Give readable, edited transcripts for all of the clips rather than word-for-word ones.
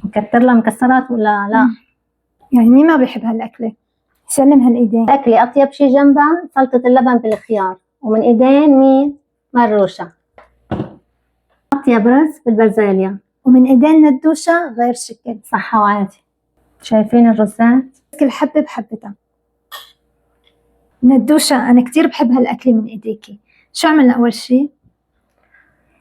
نكتر لها مكسرات ولا لا؟ يعني مين ما بيحب هالأكلة؟ يسلم هالإيدين. أكلي أطيب شي جنبها سلطة اللبن بالخيار، ومن إيدين مين؟ مروشة. أطيب رز بالبازاليا، ومن إيدين ندوشة غير شكل. صحة وعافية. شايفين الرزات؟ كل حبة بحبتها. ندوشة أنا كتير بحب هالأكلة من إيديكي. شو عملنا أول شي؟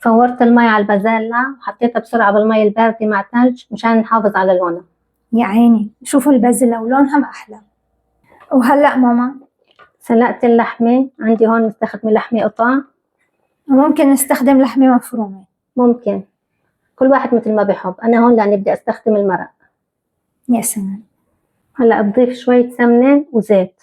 فورت المي على البازالة وحطيتها بسرعة بالمي الباردة مع ثلج مشان نحافظ على لونها. يا عيني شوفوا البازلة ولونها ما أحلى. وهلأ ماما سلقت اللحمة، عندي هون مستخدمة لحمة قطع. ممكن نستخدم لحمة مفرومة. ممكن، كل واحد مثل ما بحب. أنا هون لأني بدي أستخدم المرق. يا سلام. هلأ بضيف شوية سمنة وزيت.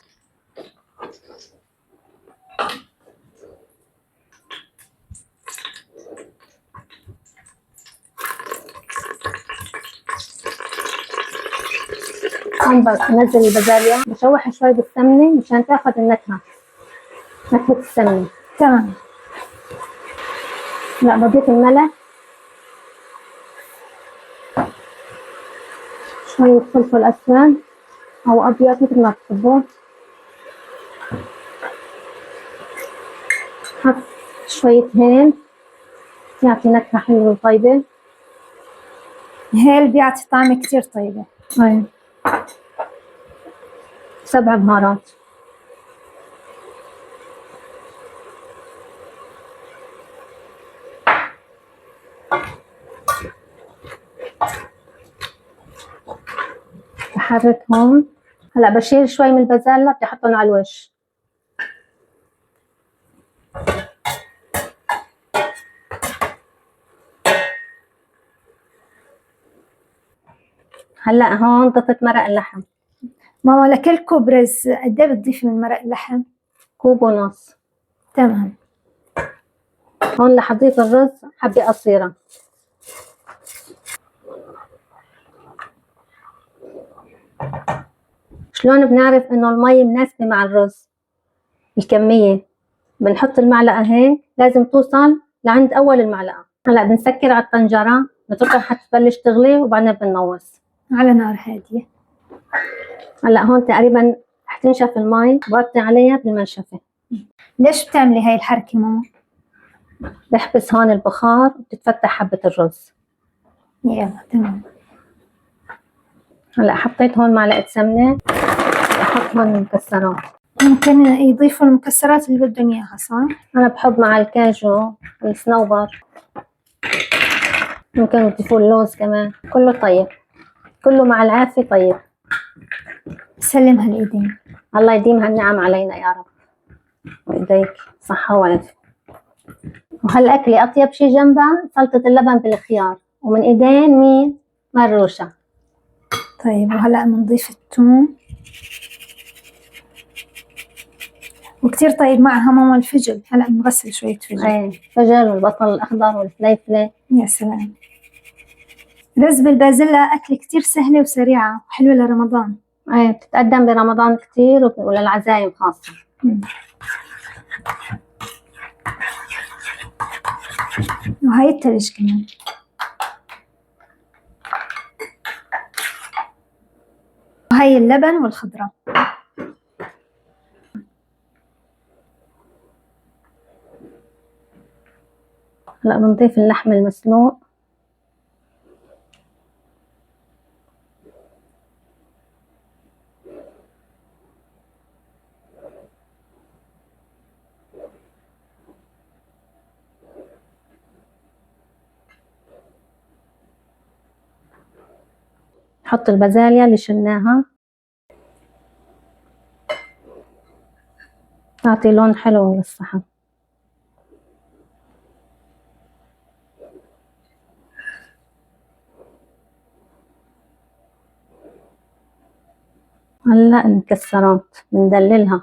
هون بنزل البازاليا، بشوحها شوي بالسمنة مشان تاخد النكهة، نكهة السمنة. تمام. لا بضيف الملح، شوية فلفل أسود أو أبيض مثل ما بتحبوا. حط شوية هيل يعطي نكهة حلوة وطيبة. هيل بيعطي طعم كتير طيبة. 7 بهارات. بحركهم. هلا بشيل شوي من البازالة بدي احطهم على الوش. هلا هون ضفت مرق اللحم. ماما لكل كوب رز قد ايه بتضيفي من مرق اللحم؟ كوب ونص. تمام. هون رح اضيف الرز حبة قصيرة. شلون بنعرف انه المي مناسبة مع الرز؟ الكمية، بنحط المعلقة هيك لازم توصل لعند اول المعلقة. هلا بنسكر على الطنجرة، نتركها حتى تبلش تغلي وبعدين بنغوص على نار هادية. هلا هون تقريبا رح تنشف المي، بغطي عليها بالمنشفة. ليش بتعملي هاي الحركة ماما؟ بحبس هون البخار وبتتفتح حبة الرز. يلا تمام. هلا حطيت هون معلقة سمنة، بحط هون المكسرات. ممكن يضيفوا المكسرات اللي بدهم اياها صح؟ أنا بحب مع الكاجو والصنوبر، ممكن تضيفوا اللوز كمان. كله طيب، كله مع العافية طيب. سلم هالإيدين. الله يديم هالنعم علينا يا رب، وإيديك صحة وعافية. وهالأكلة أطيب شي جنبها سلطة اللبن بالخيار، ومن إيدين مين؟ مروشة. طيب وهلأ بنضيف الثوم، وكتير طيب معها ماما الفجل. هلأ بنغسل شوية فجل. ايه، فجل والبصل الأخضر والفليفلة. يا سلام. رز بالبازلة أكل كتير سهلة وسريعة وحلوة لرمضان. ايه، بتتقدم برمضان كتير وللعزايم خاصة. وهاي التلج كمان. وهاي اللبن والخضرة. هلا بنضيف اللحم المسلوق. نحط البازاليا اللي شلناها، تعطي لون حلو للصحن. هلا المكسرات بندللها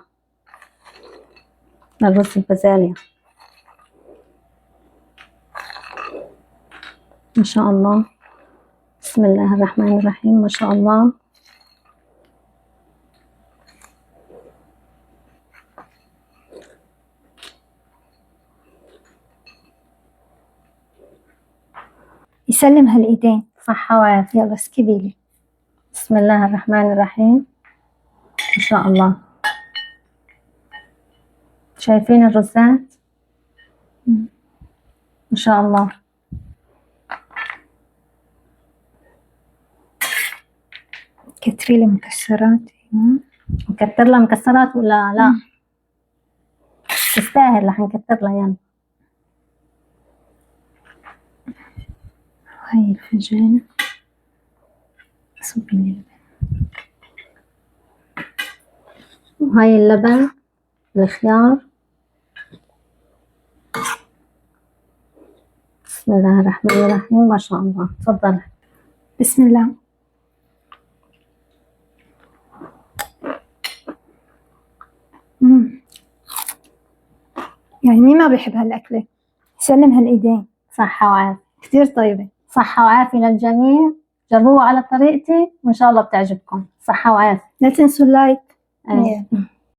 للرز البازاليا. ما شاء الله، بسم الله الرحمن الرحيم، ما شاء الله. يسلم هالإيدين. صحة وعافية. يلا اسكبي لي. بسم الله الرحمن الرحيم. ما شاء الله، شايفين الرزات؟ ما شاء الله. كتري لي مكسرات. نكتر لها مكسرات ولا لا؟ تستاهل، رح نكتر لها. يلا هاي الفنجان صبي لي اللبن. وهاي اللبن، الخيار. بسم الله الرحمن الرحيم. ما شاء الله. تفضل. بسم الله. يعني مين ما بيحب هالأكلة؟ يسلم هالإيدين. صحة وعافية. كتير طيبة. صحة وعافية للجميع. جربوها على طريقتي وإن شاء الله بتعجبكم. صحة وعافية. لا تنسوا اللايك. أيه.